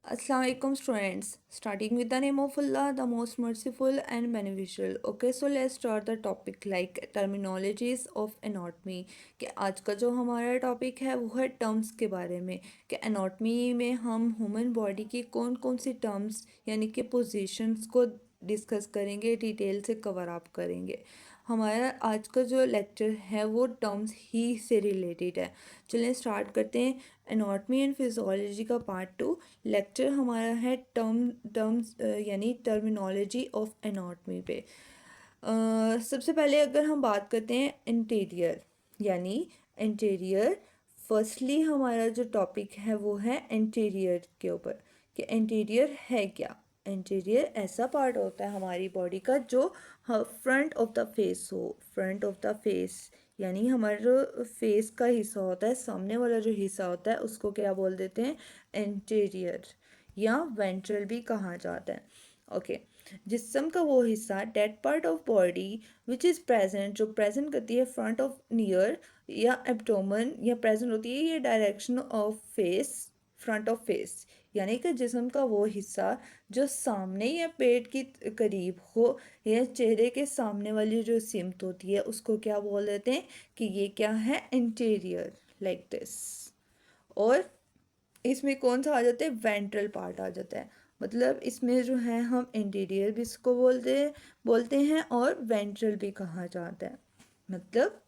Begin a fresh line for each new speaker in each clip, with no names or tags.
Assalamu alaikum students. Starting with the name of Allah, the most merciful and beneficial. Okay, so let's start the topic like terminologies of anatomy. कि आज का जो हमारा topic है वो है terms के बारे में कि एनाटॉमी में हम ह्यूमन बॉडी की कौन कौन सी टर्म्स यानी कि पोजीशंस को डिस्कस करेंगे, डिटेल से कवर अप करेंगे। हमारा आज का जो लेक्चर है वो टर्म्स ही से रिलेटेड है। चलिए स्टार्ट करते हैं। एनाटॉमी एंड फिजियोलॉजी का पार्ट 2 लेक्चर हमारा है टर्म्स यानी टर्मिनोलॉजी ऑफ एनाटॉमी पे। सबसे पहले अगर हम बात करते हैं इंटीरियर यानी इंटीरियर, फर्स्टली हमारा जो टॉपिक है वो है इंटीरियर के ऊपर कि इंटीरियर है क्या। इंटीरियर ऐसा पार्ट होता है हमारी बॉडी का जो फ्रंट ऑफ द फेस हो। फ्रंट ऑफ द फेस यानी हमारा जो फेस का हिस्सा होता है, सामने वाला जो हिस्सा होता है उसको क्या बोल देते हैं, एंटीरियर या वेंट्रल भी कहा जाता है। ओके, जिस्म का वो हिस्सा, that part of body which is present, जो प्रेजेंट करती है फ्रंट ऑफ नियर या एब्डोमेन या प्रेजेंट होती है ये direction of face, front of face यानी कि जिस्म का वो हिस्सा जो सामने या पेट की करीब हो या चेहरे के सामने वाली जो सिमत होती है उसको क्या बोल देते हैं कि ये क्या है, इंटीरियर, लाइक दिस। और इसमें कौन सा आ जाता है, वेंट्रल पार्ट आ जाता है। मतलब इसमें जो है हम इंटीरियर भी इसको बोलते हैं और वेंट्रल भी कहा जाता है। मतलब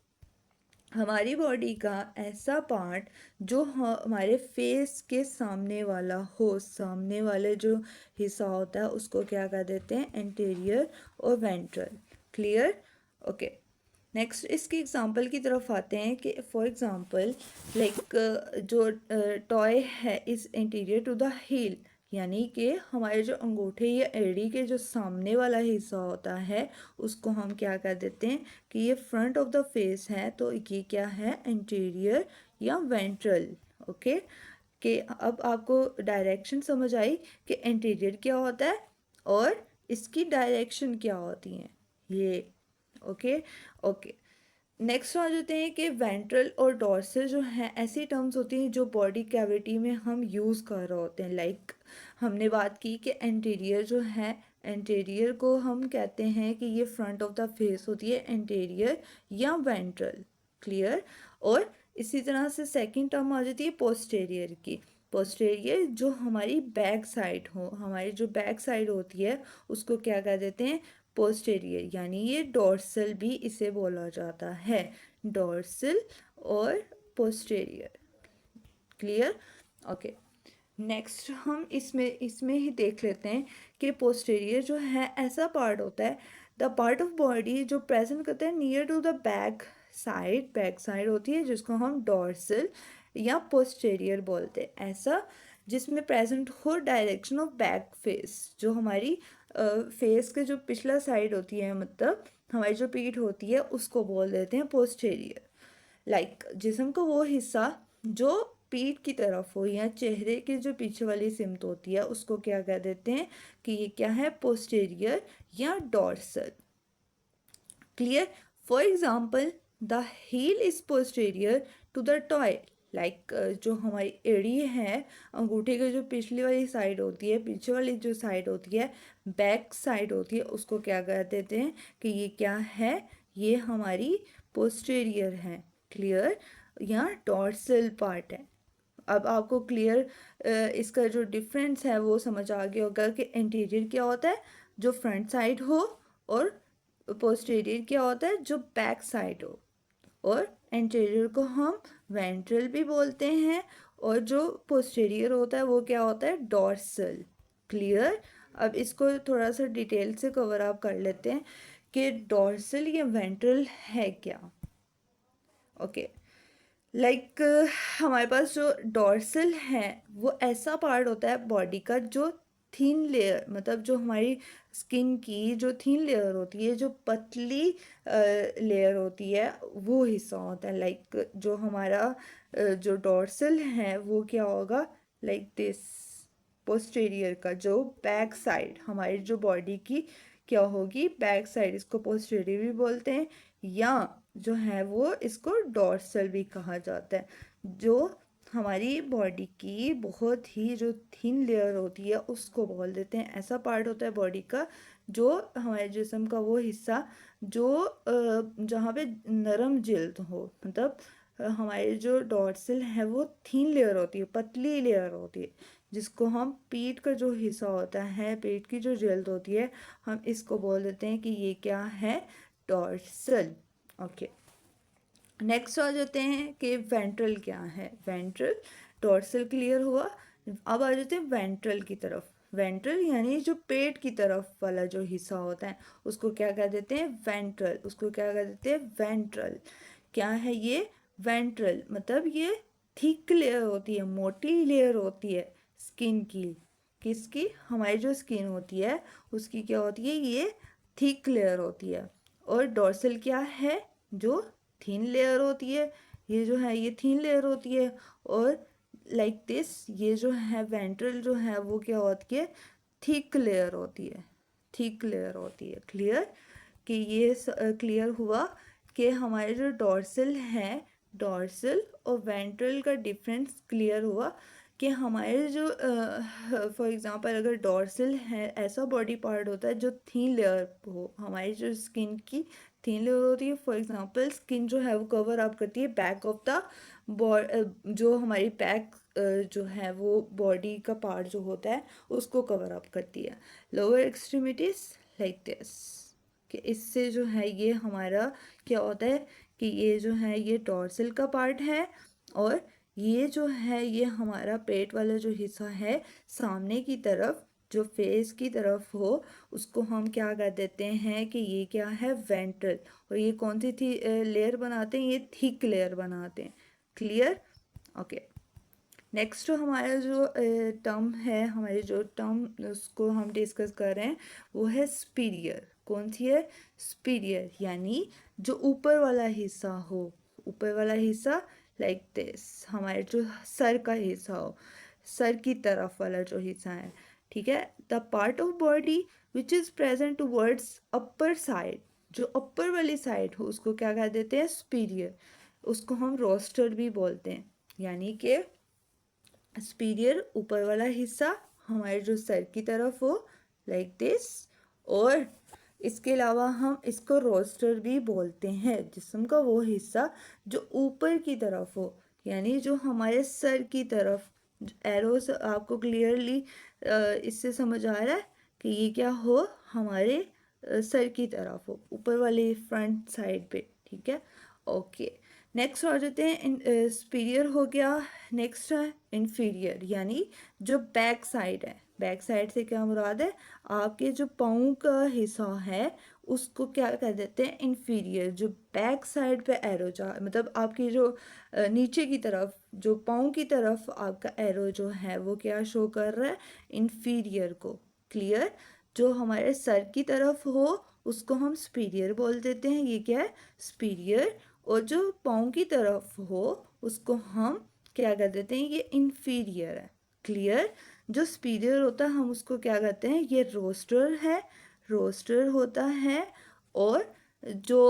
हमारी बॉडी का ऐसा पार्ट जो हमारे फेस के सामने वाला हो, सामने वाले जो हिस्सा होता है उसको क्या कर देते हैं, एंटीरियर और वेंट्रल। क्लियर? ओके, नेक्स्ट इसकी एग्जांपल की तरफ आते हैं कि फॉर एग्जांपल लाइक जो टॉय है इस इंटीरियर टू द हील यानी कि हमारे जो अंगूठे या एड़ी के जो सामने वाला हिस्सा होता है उसको हम क्या कर देते हैं कि ये फ्रंट ऑफ द फेस है, तो ये क्या है, इंटीरियर या वेंट्रल। ओके, कि अब आपको डायरेक्शन समझ आई कि इंटीरियर क्या होता है और इसकी डायरेक्शन क्या होती है ये। ओके ओके, नेक्स्ट आ जाते हैं कि वेंट्रल और डॉर्सल जो हैं ऐसी टर्म्स होती हैं जो बॉडी कैविटी में हम यूज़ कर रहे होते हैं। लाइक हमने बात की कि एंटीरियर जो है, एंटीरियर को हम कहते हैं कि ये फ्रंट ऑफ द फेस होती है, एंटीरियर या वेंट्रल। क्लियर? और इसी तरह से सेकंड टर्म आ जाती है पोस्टेरियर की। पोस्टेरियर जो हमारी बैक साइड हो, हमारी जो बैक साइड होती है उसको क्या कह देते हैं, पोस्टेरियर यानी ये डॉर्सल भी इसे बोला जाता है, डॉर्सल और पोस्टेरियर। क्लियर? ओके, नेक्स्ट हम इसमें इसमें ही देख लेते हैं कि पोस्टेरियर जो है ऐसा पार्ट होता है, द पार्ट ऑफ बॉडी जो प्रेजेंट करता है near to the back side होती है जिसको हम डॉर्सल या पोस्टेरियर बोलते हैं। ऐसा जिसमें प्रेजेंट हो डायरेक्शन ऑफ बैक फेस, जो हमारी फेस के जो पिछला साइड होती है, मतलब हमारी जो पीठ होती है उसको बोल देते हैं पोस्टेरियर। लाइक जिस्म का वो हिस्सा जो पीठ की तरफ हो या चेहरे के जो पीछे वाली सिमत होती है उसको क्या कह देते हैं कि ये क्या है, पोस्टेरियर या dorsal. Clear? For example the heel is posterior to the toe. Like जो हमारी एड़ी है, अंगूठे की जो पिछली वाली साइड होती है, पीछे वाली जो साइड होती है, बैक साइड होती है, उसको क्या कह देते हैं कि ये क्या है, ये हमारी पोस्टेरियर है। क्लियर? या डॉर्सल पार्ट है। अब आपको क्लियर इसका जो डिफरेंस है वो समझ आ गया होगा कि इंटीरियर क्या होता है जो फ्रंट साइड हो और पोस्टीरियर क्या होता है जो बैक साइड हो। और एंटीरियर को हम वेंट्रल भी बोलते हैं और जो पोस्टीरियर होता है वो क्या होता है, डॉर्सल। क्लियर? अब इसको थोड़ा सा डिटेल से कवर अप कर लेते हैं कि डॉर्सल या वेंट्रल है क्या। ओके, लाइक हमारे पास जो डॉर्सल है वो ऐसा पार्ट होता है बॉडी का जो थीन लेयर, मतलब जो हमारी स्किन की जो थीन लेयर होती है, जो पतली लेयर होती है, वो हिस्सा होता है। लाइक जो हमारा जो डॉर्सल है वो क्या होगा, लाइक दिस, पोस्टीरियर का जो बैक साइड हमारी जो बॉडी की क्या होगी, बैक साइड, इसको पोस्टीरियर भी बोलते हैं या जो है वो इसको डॉर्सल भी कहा जाता है। जो हमारी बॉडी की बहुत ही जो थिन लेयर होती है उसको बोल देते हैं। ऐसा पार्ट होता है बॉडी का जो हमारे जिस्म का वो हिस्सा जो जहाँ पे नरम जिल्द हो, मतलब हमारी जो डॉर्सल है वो थिन लेयर होती है, पतली लेयर होती है, जिसको हम पीठ का जो हिस्सा होता है, पेट की जो जिल्द होती है, हम इसको बोल देते हैं कि ये क्या है, डॉर्सल। ओके, नेक्स्ट आ जाते हैं कि वेंट्रल क्या है। वेंट्रल, डॉर्सल क्लियर हुआ। अब आ जाते हैं वेंट्रल की तरफ। वेंट्रल यानी जो पेट की तरफ वाला जो हिस्सा होता है उसको क्या कह देते हैं, वेंट्रल। उसको क्या कह देते हैं, वेंट्रल। क्या है ये, वेंट्रल मतलब ये थिक लेयर होती है, मोटी लेयर होती है स्किन की। किसकी, हमारी जो स्किन होती है उसकी क्या होती है, ये थिक लेयर होती है। और डॉर्सल क्या है, जो थिन लेयर होती है। ये जो है ये थिन लेयर होती है। और लाइक दिस ये जो है वेंट्रल जो है वो क्या होती है, थिक लेयर होती है, थिक लेयर होती है। क्लियर, कि ये क्लियर हुआ कि हमारे जो डॉर्सल है, डॉर्सल और वेंट्रल का डिफरेंस क्लियर हुआ। कि हमारे जो फॉर एग्जांपल अगर डॉर्सल है ऐसा बॉडी पार्ट होता है जो थिन लेयर हो, हमारी जो स्किन की थिन लेयर होती है। फॉर एग्जांपल स्किन जो है वो कवर अप करती है बैक ऑफ द जो हमारी बैक जो है वो बॉडी का पार्ट जो होता है उसको कवर अप करती है। लोअर एक्सट्रीमिटीज लाइक दिस, कि इससे जो है ये हमारा क्या होता है कि ये जो है ये डॉर्सल का पार्ट है। और ये जो है ये हमारा पेट वाला जो हिस्सा है सामने की तरफ जो फेस की तरफ हो उसको हम क्या कर देते हैं कि ये क्या है, वेंट्रल। और ये कौन सी थी लेयर बनाते हैं, ये थिक लेयर बनाते हैं। Clear, okay. नेक्स्ट हमारा जो टर्म है, हमारी जो टर्म उसको हम डिस्कस कर रहे हैं वो है स्पीरियर। कौन सी है, स्पीरियर, यानी जो ऊपर वाला हिस्सा हो, ऊपर वाला हिस्सा लाइक दिस, हमारे जो सर का हिस्सा हो, सर की तरफ वाला जो हिस्सा है, ठीक है। The part of body which is present towards upper side, जो अपर वाली साइड हो उसको क्या कह देते हैं, स्पीरियर। उसको हम रोस्टर भी बोलते हैं। यानी कि स्पीरियर ऊपर वाला हिस्सा हमारे जो सर की तरफ हो लाइक दिस। और इसके अलावा हम इसको रोस्टर भी बोलते हैं, जिस्म का वो हिस्सा जो ऊपर की तरफ हो, यानी जो हमारे सर की तरफ। एरोस आपको क्लियरली इससे समझ आ रहा है कि ये क्या हो, हमारे सर की तरफ हो, ऊपर वाले फ्रंट साइड पे, ठीक है। ओके, नेक्स्ट आ जाते हैं, सुपीरियर हो गया। नेक्स्ट है इन्फीरियर, यानी जो बैक साइड है। बैक साइड से क्या मुराद है, आपके जो पाँव का हिस्सा है उसको क्या कह देते हैं, इन्फीरियर। जो बैक साइड पे एरो जा, मतलब आपकी जो नीचे की तरफ जो पाँव की तरफ आपका एरो जो है वो क्या शो कर रहा है, इन्फीरियर को। क्लियर, जो हमारे सर की तरफ हो उसको हम सुपीरियर बोल देते हैं, ये क्या है, सुपीरियर। और जो पाँव की तरफ हो उसको हम क्या कर देते हैं, ये इन्फीरियर है। क्लियर, जो सुपीरियर होता है हम उसको क्या कहते हैं, ये रोस्टर है, रोस्टर होता है। और जो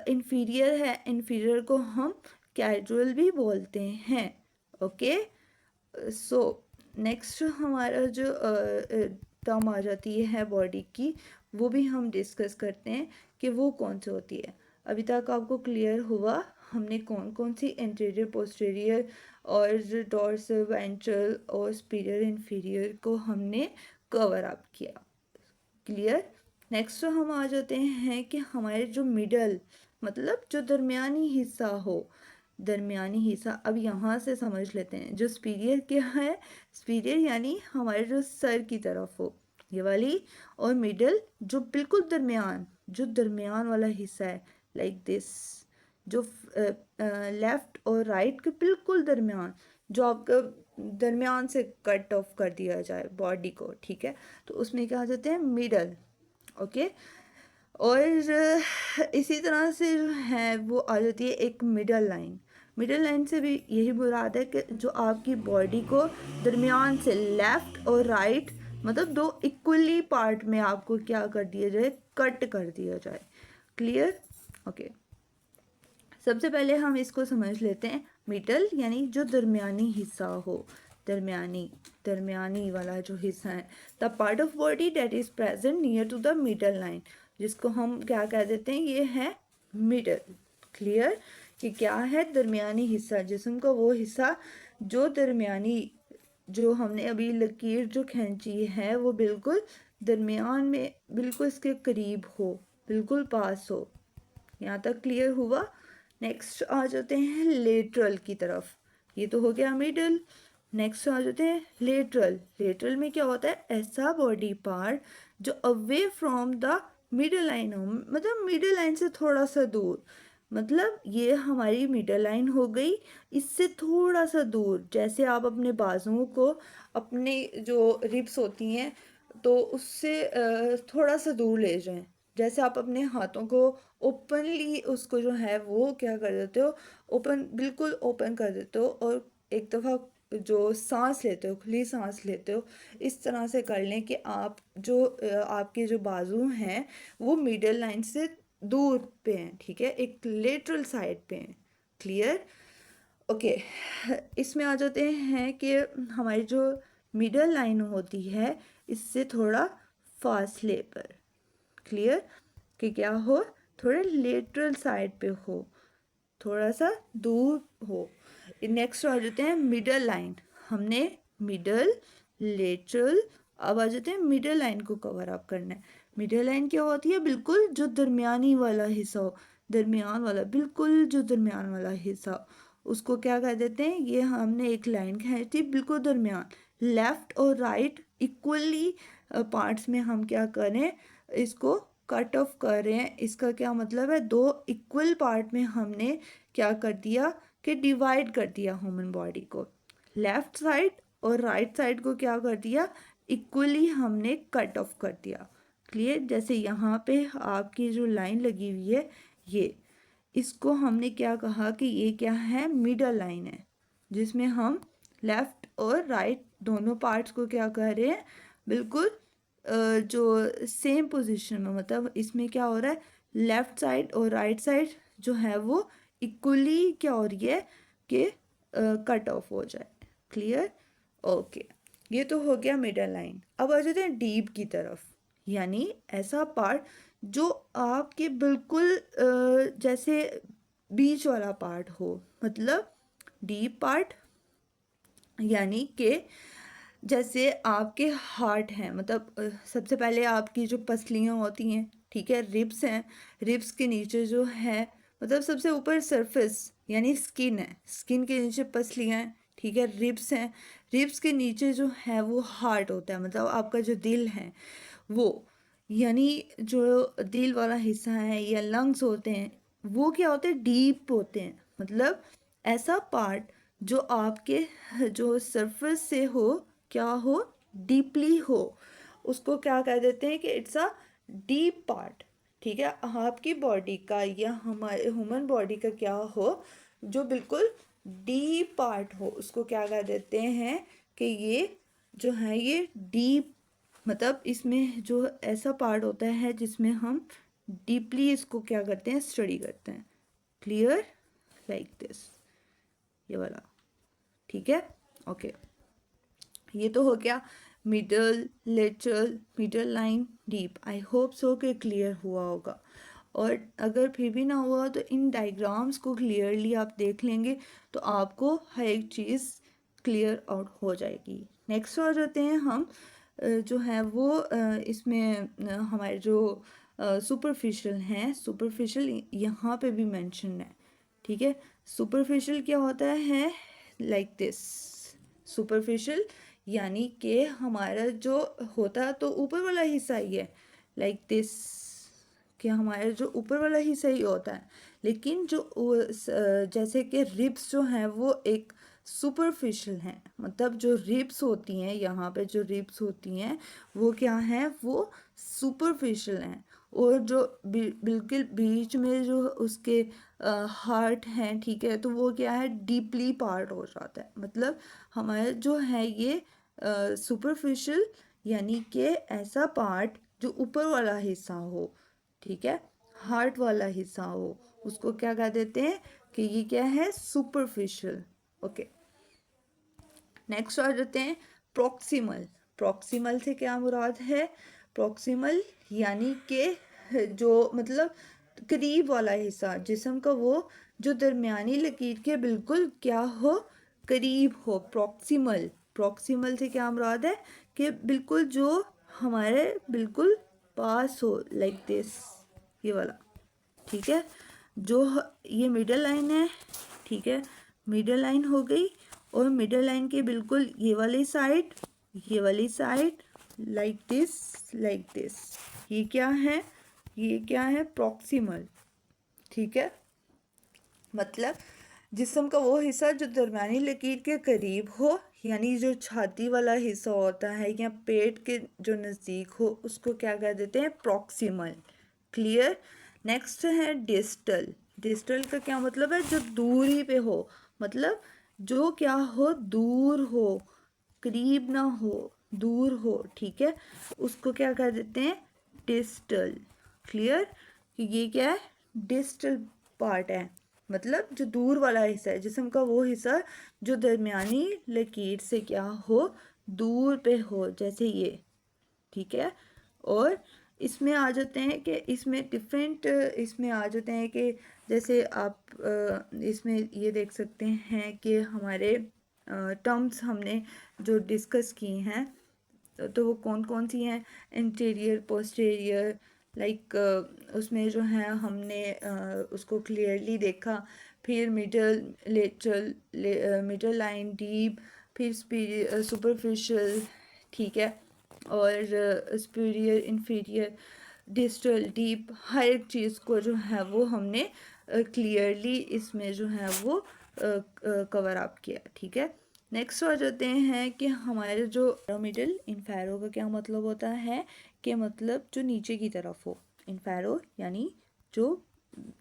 इन्फीरियर है, इन्फीरियर को हम कैजुअल भी बोलते हैं। ओके, सो नेक्स्ट हमारा जो टर्म आ जाती है बॉडी की, वो भी हम डिस्कस करते हैं कि वो कौन सी होती है। अभी तक आपको क्लियर हुआ हमने कौन कौन सी एंटीरियर, पोस्टीरियर और डॉर्सल, वेंट्रल और सुपीरियर, इन्फीरियर को हमने कवर अप किया। क्लियर, नेक्स्ट हम आ जाते हैं कि हमारे जो मिडल, मतलब जो दरमियानी हिस्सा हो, दरमियानी हिस्सा। अब यहाँ से समझ लेते हैं जो सुपीरियर क्या है। सुपीरियर यानी हमारे जो सर की तरफ हो, ये वाली। और मिडल जो बिल्कुल दरमियान, जो दरमियान वाला हिस्सा है लाइक दिस, जो लेफ़्ट और राइट के बिल्कुल दरमियान, जो आपका दरमियान से कट ऑफ कर दिया जाए बॉडी को, ठीक है। तो उसमें क्या आ जाते हैं, मिडल। ओके, और इसी तरह से जो है वो आ जाती है एक मिडल लाइन। मिडल लाइन से भी यही मुराद है कि जो आपकी बॉडी को दरमियान से लेफ़्ट और राइट, मतलब दो इक्वली पार्ट में आपको क्या कर दिया जाए, कट कर दिया जाए। Clear, okay. सबसे पहले हम इसको समझ लेते हैं मिडल यानी जो दरमियानी हिस्सा हो, दरमियानी वाला जो हिस्सा है। The part of body that is present near to the middle line, जिसको हम क्या कह देते हैं, ये है मिडल। क्लियर कि क्या है, दरमियानी हिस्सा, जिस्म का वो हिस्सा जो दरमियानी, जो हमने अभी लकीर जो खींची है वो बिल्कुल दरमियान में, बिल्कुल इसके करीब हो, बिल्कुल पास हो। यहाँ तक क्लियर हुआ। नेक्स्ट आ जाते हैं लेटरल की तरफ। ये तो हो गया मिडल। नेक्स्ट आ जाते हैं लेटरल। लेटरल में क्या होता है, ऐसा बॉडी पार्ट जो away from the middle line हो, मतलब मिडल लाइन से थोड़ा सा दूर, मतलब ये हमारी मिडल लाइन हो गई, इससे थोड़ा सा दूर। जैसे आप अपने बाजुओं को, अपने जो रिब्स होती हैं तो उससे थोड़ा सा दूर ले जाएं। जैसे आप अपने हाथों को ओपनली, उसको जो है वो क्या कर देते हो, ओपन, बिल्कुल ओपन कर देते हो, और एक दफ़ा जो सांस लेते हो, खुली सांस लेते हो, इस तरह से कर लें कि आप जो आपके जो बाजू हैं वो मिडल लाइन से दूर पे हैं, ठीक है, एक लेटरल साइड पे हैं। Clear, okay. इसमें आ जाते हैं कि हमारी जो मिडल लाइन होती है इससे थोड़ा फासले पर। क्लियर कि क्या हो, थोड़े लेटरल साइड पे हो, थोड़ा सा दूर हो। नेक्स्ट आ जाते हैं मिडल लाइन। हमने मिडल, लेटरल, अब आ जाते हैं मिडल लाइन को कवर अप करना है। मिडल लाइन क्या होती है, बिल्कुल जो दरमियानी वाला हिस्सा हो, दरमियान वाला, बिल्कुल जो दरमियान वाला हिस्सा हो, उसको क्या कह देते हैं, ये हमने एक लाइन खींची बिल्कुल दरमियान। लेफ्ट और राइट इक्वली पार्ट्स में हम क्या करें, इसको कट ऑफ कर रहे हैं। इसका क्या मतलब है, दो इक्वल पार्ट में हमने क्या कर दिया कि डिवाइड कर दिया ह्यूमन बॉडी को। लेफ्ट साइड और राइट साइड को क्या कर दिया, इक्वली हमने कट ऑफ कर दिया। क्लियर, जैसे यहाँ पे आपकी जो लाइन लगी हुई है, ये, इसको हमने क्या कहा कि ये क्या है, मिडल लाइन है, जिसमें हम लेफ्ट और राइट दोनों पार्ट्स को क्या कर रहे हैं, बिल्कुल जो सेम पोजीशन में, मतलब इसमें क्या हो रहा है, लेफ्ट साइड और राइट साइड जो है वो इक्वली क्या हो रही है कि कट ऑफ हो जाए। Clear, okay. ये तो हो गया मिडल लाइन। अब आ जाते हैं डीप की तरफ, यानी ऐसा पार्ट जो आपके बिल्कुल जैसे बीच वाला पार्ट हो, मतलब डीप पार्ट, यानी कि जैसे आपके हार्ट हैं, मतलब सबसे पहले आपकी जो पसलियाँ होती हैं, ठीक है, रिब्स हैं, रिब्स के नीचे जो है, मतलब सबसे ऊपर सरफेस यानी स्किन है, स्किन के नीचे पसलियाँ हैं, ठीक है, रिब्स हैं, रिब्स के नीचे जो है वो हार्ट होता है, मतलब आपका जो दिल है वो, यानी जो दिल वाला हिस्सा है या लंग्स होते हैं, वो क्या होते हैं, डीप होते हैं, मतलब ऐसा पार्ट जो आपके जो सरफेस से हो, क्या हो, डीपली हो, उसको क्या कह देते हैं कि इट्स अ डीप पार्ट। ठीक है, आपकी बॉडी का या हमारे ह्यूमन बॉडी का क्या हो, जो बिल्कुल डीप पार्ट हो, उसको क्या कह देते हैं कि ये जो है ये डीप, मतलब इसमें जो ऐसा पार्ट होता है जिसमें हम डीपली इसको क्या करते हैं, स्टडी करते हैं। क्लियर, लाइक दिस, ये वाला, ठीक है, ओके। ये तो हो गया middle, lateral, middle line, deep. I hope so कि क्लियर हुआ होगा, और अगर फिर भी ना हुआ तो इन डायग्राम्स को क्लियरली आप देख लेंगे तो आपको हर एक चीज़ क्लियर आउट हो जाएगी। नेक्स्ट आ जाते हैं हम जो है वो इसमें हमारे जो सुपरफिशियल हैं, सुपरफिशियल यहाँ पे भी मेंशन है, ठीक है। सुपरफिशियल क्या होता है, लाइक दिस, सुपरफिशियल यानी कि हमारा जो होता है तो ऊपर वाला हिस्सा ही है, लाइक दिस, कि हमारा जो ऊपर वाला हिस्सा ही होता है, लेकिन जो जैसे कि रिब्स जो हैं वो एक सुपरफिशियल हैं, मतलब जो रिब्स होती हैं, यहाँ पे जो रिब्स होती हैं वो क्या हैं, वो सुपरफिशियल हैं, और जो बिल्कुल बीच में जो उसके हार्ट हैं, ठीक है, तो वो क्या है, डीपली पार्ट हो जाता है, मतलब हमारा जो है ये सुपरफिशियल, यानी कि ऐसा पार्ट जो ऊपर वाला हिस्सा हो, ठीक है, हार्ट वाला हिस्सा हो, उसको क्या कह देते हैं, कि ये क्या है, सुपरफिशियल। ओके, नेक्स्ट आ जाते हैं प्रॉक्सिमल। प्रॉक्सिमल से क्या मुराद है? प्रॉक्सिमल यानी कि जो मतलब करीब वाला हिस्सा जिस्म का, वो जो दरमियानी लकीर के बिल्कुल क्या हो, करीब हो, प्रॉक्सिमल। प्रॉक्सिमल से क्या मुराद है कि बिल्कुल जो हमारे बिल्कुल पास हो, लाइक दिस, ये वाला, ठीक है। ये मिडल लाइन है, ठीक है, मिडल लाइन हो गई। और मिडल लाइन के बिल्कुल ये वाली साइड, ये वाली side, like this, like this, ये क्या है, ये क्या है, प्रॉक्सिमल, ठीक है। मतलब जिस्म का वो हिस्सा जो दरमियानी लकीर के करीब हो, यानी जो छाती वाला हिस्सा होता है या पेट के जो नज़दीक हो, उसको क्या कह देते हैं, प्रॉक्सिमल। क्लियर। नेक्स्ट है डिस्टल। डिस्टल का क्या मतलब है? जो दूरी पे हो, मतलब जो क्या हो, दूर हो, करीब ना हो, दूर हो, ठीक है, उसको क्या कह देते हैं, डिस्टल। क्लियर, कि ये क्या है, डिस्टल पार्ट है, मतलब जो दूर वाला हिस्सा है जिस्म का, वो हिस्सा जो दरमियानी लकीर से क्या हो, दूर पे हो, जैसे ये, ठीक है। और इसमें आ जाते हैं कि इसमें डिफरेंट, इसमें आ जाते हैं कि जैसे आप इसमें ये देख सकते हैं कि हमारे टर्म्स हमने जो डिस्कस की हैं, तो वो कौन कौन सी हैं, इंटीरियर, पोस्टीरियर, लाइक उसमें जो है हमने उसको क्लियरली देखा। फिर middle, lateral, middle line, deep, फिर सुपरफिशियल, ठीक है, और सुपीरियर, इंफीरियर, डिस्टल, डीप, हर एक चीज़ को जो है वो हमने क्लियरली इसमें जो है वो कवर अप किया, ठीक है। नेक्स्ट आ जाते हैं कि हमारे जो मिडल, इनफेरो का क्या मतलब होता है, कि मतलब जो नीचे की तरफ हो, इनफेरो यानी जो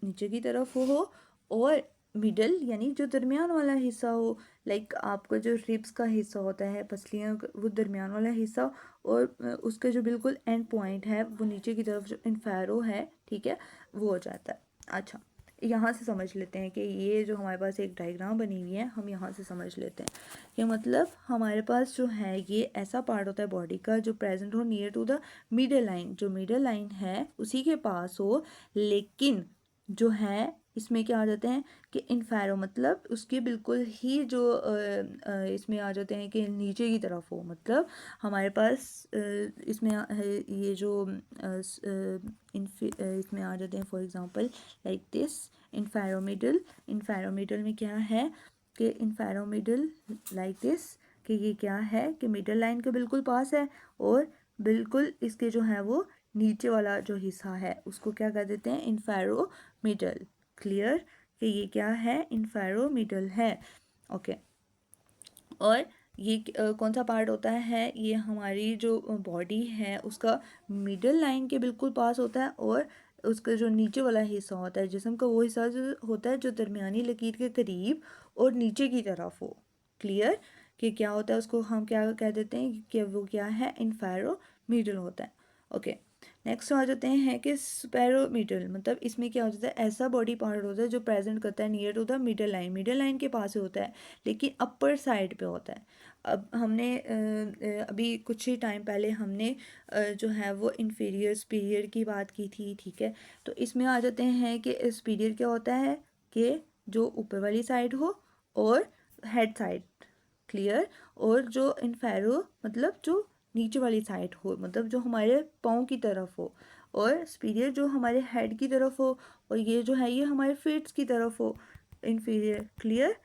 नीचे की तरफ हो, और मिडल यानी जो दरमियान वाला हिस्सा हो, लाइक आपका जो रिब्स का हिस्सा होता है, पसलियाँ, वो दरमियान वाला हिस्सा, और उसका जो बिल्कुल एंड पॉइंट है वो नीचे की तरफ जो इनफेरो है, ठीक है, वो हो जाता है। अच्छा, यहाँ से समझ लेते हैं कि ये जो हमारे पास एक डायग्राम बनी हुई है, हम यहाँ से समझ लेते हैं कि मतलब हमारे पास जो है ये ऐसा पार्ट होता है बॉडी का जो प्रेजेंट हो near to the middle line, जो मिडल लाइन है उसी के पास हो, लेकिन जो है इसमें क्या आ जाते हैं कि इनफेरो, मतलब उसके बिल्कुल ही जो इसमें आ जाते हैं कि नीचे की तरफ हो, मतलब हमारे पास इसमें है ये जो इसमें आ जाते हैं, फॉर एग्जांपल लाइक दिस, इनफेरोमिडल। इनफेरोमिडल में क्या है कि इनफेरोमिडल लाइक दिस, कि ये क्या है कि मिडल लाइन के बिल्कुल पास है, और बिल्कुल इसके जो है वो नीचे वाला जो हिस्सा है उसको क्या कह देते हैं, इनफेरोमिडल। क्लियर, कि ये क्या है, इनफेरोमिडल है। ओके, और ये कौन सा पार्ट होता है, ये हमारी जो बॉडी है उसका मिडल लाइन के बिल्कुल पास होता है, और उसका जो नीचे वाला हिस्सा होता है जिस्म का, वो हिस्सा जो होता है जो दरमियानी लकीर के करीब और नीचे की तरफ हो। क्लियर, कि क्या होता है, उसको हम क्या कह देते हैं कि वो क्या है, इनफेरोमिडल होता है। ओके, नेक्स्ट आ जाते हैं कि स्पेरोमिडल, मतलब इसमें क्या हो जाता है, ऐसा बॉडी पार्ट होता है जो प्रेजेंट करता है near to the middle line, middle line के पास होता है लेकिन अपर साइड पे होता है। अब हमने अभी कुछ ही टाइम पहले हमने जो है वो इंफीरियर सुपीरियर की बात की थी, ठीक है। तो इसमें आ जाते हैं कि सुपीरियर क्या होता है, कि जो ऊपर वाली साइड हो और हेड साइड। क्लियर, और जो इनफेरो मतलब जो नीचे वाली साइड हो, मतलब जो हमारे पाँव की तरफ हो, और सुपीरियर जो हमारे हेड की तरफ हो, और ये जो है ये हमारे फीट्स की तरफ हो, इन्फीरियर। क्लियर,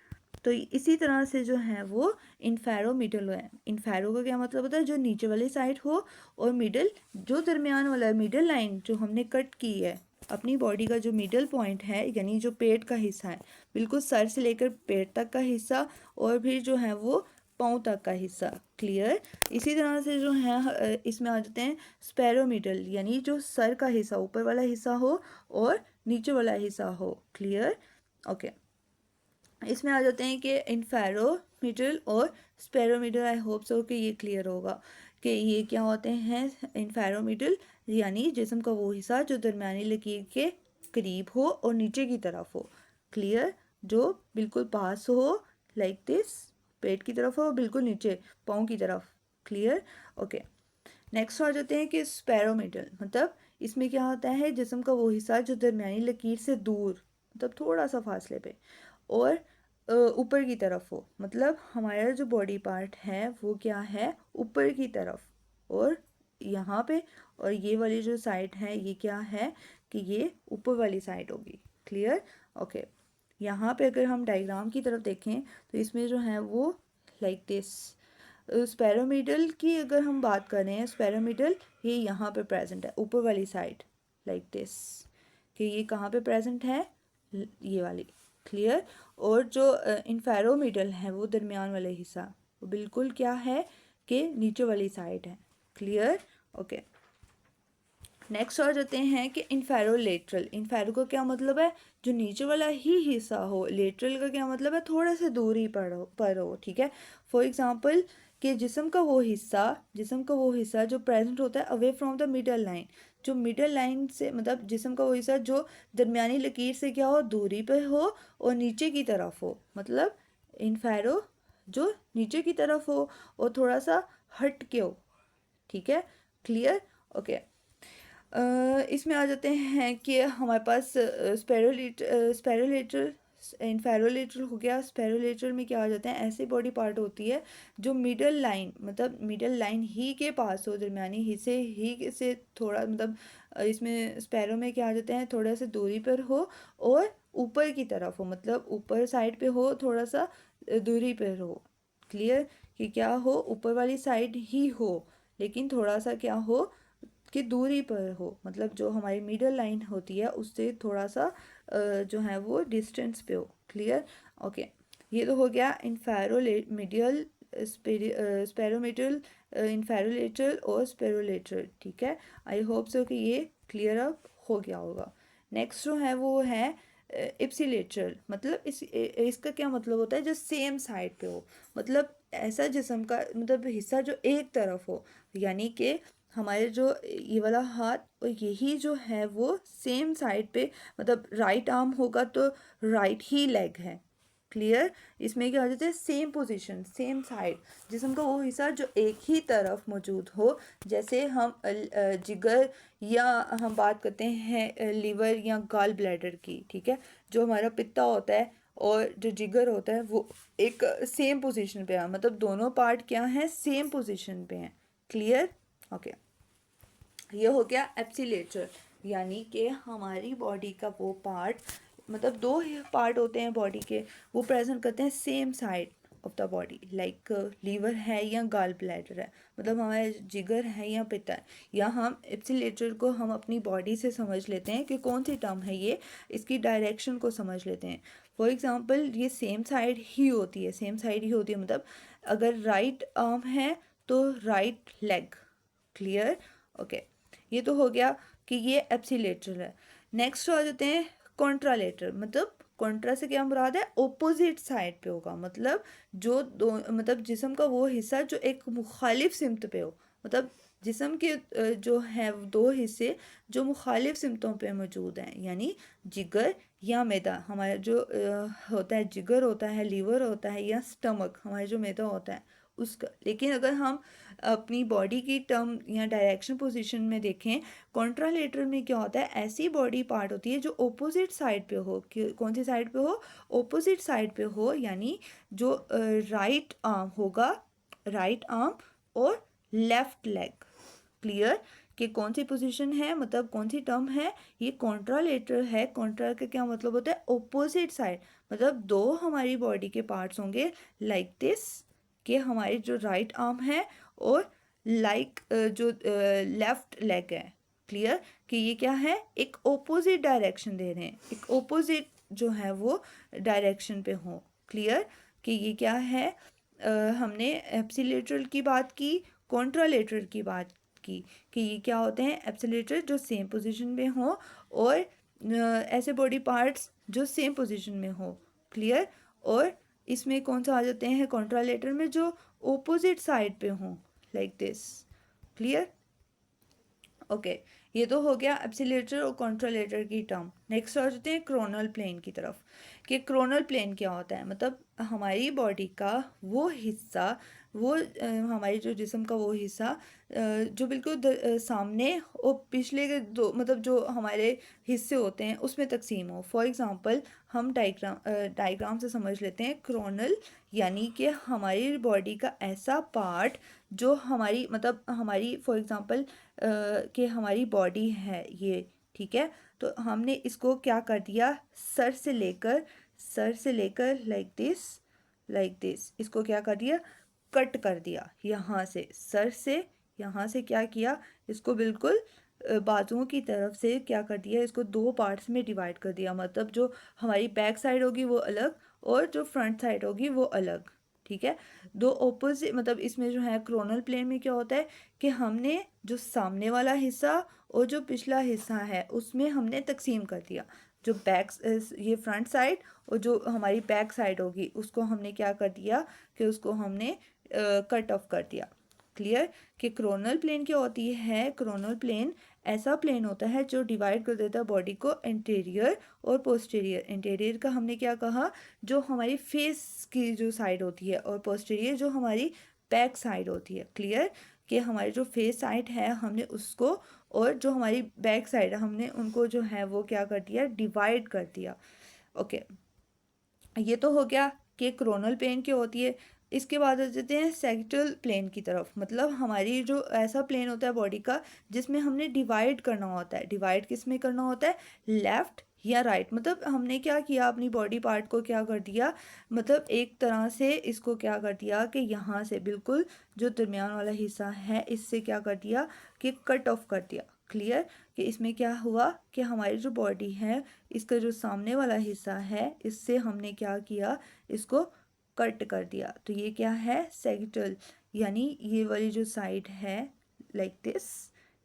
तो इसी तरह से जो है वो इनफेरो मिडल है। इनफेरो का क्या मतलब होता है, जो नीचे वाली साइड हो, और मिडल जो दरमियान वाला मिडल लाइन जो हमने कट की है, अपनी बॉडी का जो मिडल पॉइंट है, यानी जो पेट का हिस्सा है, बिल्कुल सर से लेकर पेट तक का हिस्सा, और फिर जो है वो पाँव तक का हिस्सा। क्लियर, इसी तरह से जो है इसमें आ जाते हैं स्पेरोमिडल, यानी जो सर का हिस्सा, ऊपर वाला हिस्सा हो और नीचे वाला हिस्सा हो। क्लियर, ओके, इसमें आ जाते हैं कि इनफेरोमिडल और स्पेरोमिडल। आई होप सो कि ये क्लियर होगा कि ये क्या होते हैं। इनफेरोमिडल यानी जिस्म का वो हिस्सा जो दरमियानी लकीर के करीब हो और नीचे की तरफ हो। क्लियर, जो बिल्कुल पास हो, लाइक दिस, पेट की तरफ हो, बिल्कुल नीचे पाँव की तरफ। क्लियर? ओके। नेक्स्ट आ जाते हैं कि स्पैरोमीटर, मतलब इसमें क्या होता है, जिस्म का वो हिस्सा जो दरमियानी लकीर से दूर, मतलब थोड़ा सा फासले पे, और ऊपर की तरफ हो, मतलब हमारा जो बॉडी पार्ट है वो क्या है, ऊपर की तरफ, और यहाँ पे, और ये वाली जो साइड है ये क्या है कि ये ऊपर वाली साइड होगी। क्लियर? ओके। यहाँ पे अगर हम डायग्राम की तरफ देखें तो इसमें जो है वो लाइक दिस, स्पैरोमीडल की अगर हम बात करें, स्पैरोमीडल ये यहाँ पे प्रेजेंट है, ऊपर वाली साइड, लाइक दिस, कि ये कहाँ पे प्रेजेंट है, ये वाली। क्लियर? और जो इन्फेरोमीडल है वो दरमियान वाले हिस्सा, वो बिल्कुल क्या है कि नीचे वाली साइड है। क्लियर? ओके। नेक्स्ट आ जाते हैं कि इन्फेरोलेटरल। इन्फेरो का क्या मतलब है, जो नीचे वाला ही हिस्सा हो। लेटरल का क्या मतलब है, थोड़ा सा दूरी पर हो। ठीक है? फॉर एग्जांपल कि जिस्म का वो हिस्सा जो प्रेजेंट होता है away from the middle line, जो मिडल लाइन से, मतलब जिस्म का वो हिस्सा जो दरमियानी लकीर से क्या हो, दूरी पे हो और नीचे की तरफ हो, मतलब इन्फेरो जो नीचे की तरफ हो और थोड़ा सा हट के हो। ठीक है? क्लियर? ओके। इसमें आ जाते हैं कि हमारे पास स्पेरोलेटरल, इन्फेरोलेटरल हो गया। स्पेरोलेटरल में क्या आ जाते हैं, ऐसी बॉडी पार्ट होती है जो मिडल लाइन, मतलब मिडल लाइन ही के पास हो, दरमियानी हिस्से ही से थोड़ा, मतलब इसमें स्पैरो में क्या आ जाते हैं, थोड़ा सा दूरी पर हो और ऊपर की तरफ हो, मतलब ऊपर साइड पे हो, थोड़ा सा दूरी पर हो। क्लियर? कि क्या हो, ऊपर वाली साइड ही हो लेकिन थोड़ा सा क्या हो कि दूरी पर हो, मतलब जो हमारी मिडल लाइन होती है उससे थोड़ा सा जो है वो डिस्टेंस पे हो। क्लियर? ओके। ये तो हो गया इन्फेरोमीडियल, स्पेरोमीडियल, इन्फेरोलेटरल और स्पेरोलेटरल। ठीक है? आई होप सो कि ये क्लियर अप हो गया होगा। नेक्स्ट जो है वो है इप्सिलेटरल, मतलब इसका क्या मतलब होता है, जो सेम साइड पे हो, मतलब ऐसा जिस्म का, मतलब हिस्सा जो एक तरफ हो, यानी कि हमारे जो ये वाला हाथ और यही जो है वो सेम साइड पे, मतलब राइट आर्म होगा तो राइट ही लेग है। क्लियर? इसमें क्या हो जाता है, सेम पोजीशन, सेम साइड, जिस्म का वो हिस्सा जो एक ही तरफ मौजूद हो, जैसे हम जिगर, या हम बात करते हैं लीवर या गॉल ब्लैडर की। ठीक है? जो हमारा पित्ता होता है और जो जिगर होता है वो एक सेम पोजीशन पे है, मतलब दोनों पार्ट क्या हैं, सेम पोजीशन पे हैं। क्लियर? ओके। ये हो गया एप्सिलेटर, यानी कि हमारी बॉडी का वो पार्ट, मतलब दो ही पार्ट होते हैं बॉडी के, वो प्रेजेंट करते हैं same side of the body, like liver है या गॉल ब्लैडर है, मतलब हमारे जिगर है या पित्ता है। या हम एप्सिलेटर को हम अपनी बॉडी से समझ लेते हैं कि कौन सी टर्म है ये, इसकी डायरेक्शन को समझ लेते हैं। फॉर एग्जांपल ये सेम साइड ही होती है, सेम साइड ही होती है, मतलब अगर राइट आर्म है तो राइट लेग। क्लियर? ओके। ये तो हो गया कि ये एप्सिलेटरल है। नेक्स्ट आ जाते हैं कॉन्ट्रालेटरल, मतलब कॉन्ट्रा से क्या मुराद है, ओपोजिट साइड पे होगा, मतलब जो दो, मतलब जिस्म का वो हिस्सा जो एक मुखालिफ सिमत पे हो, मतलब जिस्म के जो है दो हिस्से जो मुखालिफ सिमतों पे मौजूद हैं, यानी जिगर या मैदा। हमारा जो होता है, जिगर होता है, लीवर होता है, या स्टमक हमारा जो मैदा होता है उसका। लेकिन अगर हम अपनी बॉडी की टर्म या डायरेक्शन पोजीशन में देखें, कॉन्ट्रालेटरल में क्या होता है, ऐसी बॉडी पार्ट होती है जो ओपोजिट साइड पे हो। कौन सी साइड पे हो, ओपोजिट साइड पे हो, यानी जो राइट आर्म होगा, राइट आर्म और लेफ्ट लेग। क्लियर? कि कौन सी पोजीशन है, मतलब कौन सी टर्म है, ये कॉन्ट्रालेटरल है। कॉन्ट्रा का क्या मतलब होता है, ओपोजिट साइड, मतलब दो हमारी बॉडी के पार्ट्स होंगे लाइक दिस, कि हमारी जो राइट आर्म है और लाइक जो लेफ्ट लेग है। क्लियर? कि ये क्या है, एक ओपोजिट डायरेक्शन दे रहे हैं, एक ओपोजिट जो है वो डायरेक्शन पे हो। क्लियर? कि ये क्या है, हमने एप्सिलेटरल की बात की, कॉन्ट्रालेटरल की बात की, कि ये क्या होते हैं, एप्सिलेटरल जो सेम पोजीशन में हो और ऐसे बॉडी पार्ट्स जो सेम पोजीशन में हो। क्लियर? और इसमें कौन सा आ जाते हैं, कॉन्ट्रालेटरल में जो ओपोजिट साइड पे हों, लाइक दिस। क्लियर? ओके, ये तो हो गया एब्सिलेटर और कॉन्ट्रालेटर की टर्म। नेक्स्ट आ जाते हैं क्रोनल प्लेन की तरफ कि क्रोनल प्लेन क्या होता है। मतलब हमारी बॉडी का वो हिस्सा, वो हमारी जो जिस्म का वो हिस्सा जो बिल्कुल सामने और पिछले के दो, मतलब जो हमारे हिस्से होते हैं उसमें तकसीम हो। फॉर एग्ज़ाम्पल हम डायग्राम से समझ लेते हैं। क्रोनल यानी कि हमारी बॉडी का ऐसा पार्ट जो हमारी, मतलब हमारी फॉर एग्ज़ाम्पल कि हमारी बॉडी है ये, ठीक है। तो हमने इसको क्या कर दिया, सर से लेकर लाइक दिस इसको क्या कर दिया, कट कर दिया। यहाँ से सर से, यहाँ से क्या किया, इसको बिल्कुल बाजुओं की तरफ से क्या कर दिया, इसको दो पार्ट्स में डिवाइड कर दिया। मतलब जो हमारी बैक साइड होगी वो अलग और जो फ्रंट साइड होगी वो अलग, ठीक है। दो ऑपोजिट, मतलब इसमें जो है क्रोनल प्लेन में क्या होता है कि हमने जो सामने वाला हिस्सा और जो पिछला हिस्सा है उसमें हमने तकसीम कर दिया। जो ये फ्रंट साइड और जो हमारी बैक साइड होगी उसको हमने क्या कर दिया कि उसको हमने कट ऑफ कर दिया। क्लियर कि क्रोनल प्लेन क्या होती है। क्रोनल प्लेन ऐसा प्लेन होता है जो डिवाइड कर देता है बॉडी को इंटीरियर और पोस्टीरियर। इंटीरियर का हमने क्या कहा, जो हमारी फेस की जो साइड होती है, और पोस्टीरियर जो हमारी बैक साइड होती है। क्लियर कि हमारी जो फेस साइड है हमने उसको, और जो हमारी बैक साइड है हमने उनको जो है वो क्या कर दिया, डिवाइड कर दिया। ओके, ये तो हो गया कि क्रोनल प्लेन क्या होती है। इसके बाद आ जाते हैं सैगिटल प्लेन की तरफ। मतलब हमारी जो ऐसा प्लेन होता है बॉडी का जिसमें हमने डिवाइड करना होता है। डिवाइड किस में करना होता है, लेफ़्ट या राइट। मतलब हमने क्या किया, अपनी बॉडी पार्ट को क्या कर दिया, मतलब एक तरह से इसको क्या कर दिया कि यहाँ से बिल्कुल जो दरमियान वाला हिस्सा है इससे क्या कर दिया कि कट ऑफ कर दिया। क्लियर कि इसमें क्या हुआ कि हमारी जो बॉडी है इसका जो सामने वाला हिस्सा है इससे हमने क्या किया, इसको कट कर दिया। तो ये क्या है, सैगिटल, यानी ये वाली जो साइड है लाइक दिस,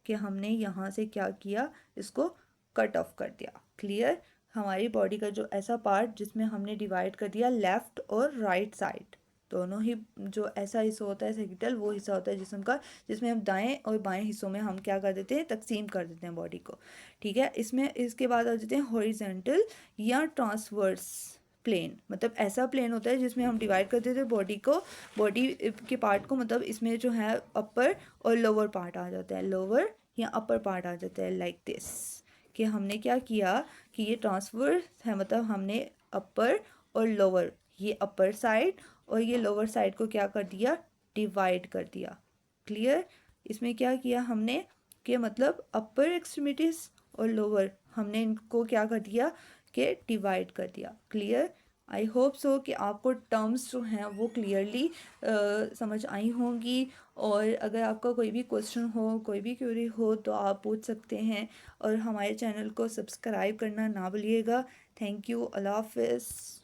कि हमने यहाँ से क्या किया, इसको कट ऑफ कर दिया। क्लियर, हमारी बॉडी का जो ऐसा पार्ट जिसमें हमने डिवाइड कर दिया लेफ़्ट और राइट साइड दोनों ही, जो ऐसा हिस्सा होता है सैगिटल, वो हिस्सा होता है जिस्म का जिसमें हम दाएं और बाएं हिस्सों में हम क्या कर देते हैं, तकसीम कर देते हैं बॉडी को। ठीक है, इसमें इसके बाद आ जाते हैं हॉरिजेंटल या ट्रांसवर्स प्लेन। मतलब ऐसा प्लेन होता है जिसमें हम डिवाइड कर देते हैं बॉडी को, बॉडी के पार्ट को। मतलब इसमें जो है अपर और लोअर पार्ट आ जाता है, लोअर या अपर पार्ट आ जाता है लाइक दिस, कि हमने क्या किया कि ये ट्रांसवर्स है। मतलब हमने अपर और लोअर, ये अपर साइड और ये लोअर साइड को क्या कर दिया, डिवाइड कर दिया। क्लियर, इसमें क्या किया हमने कि मतलब अपर एक्सट्रीमिटीज़ और लोअर हमने इनको क्या कर दिया कि डिवाइड कर दिया। क्लियर, आई होप सो कि आपको टर्म्स जो हैं वो क्लियरली समझ आई होंगी। और अगर आपका कोई भी क्वेश्चन हो, कोई भी क्वेरी हो तो आप पूछ सकते हैं। और हमारे चैनल को सब्सक्राइब करना ना भूलिएगा। थैंक यू, अल्लाह हाफ़िज़।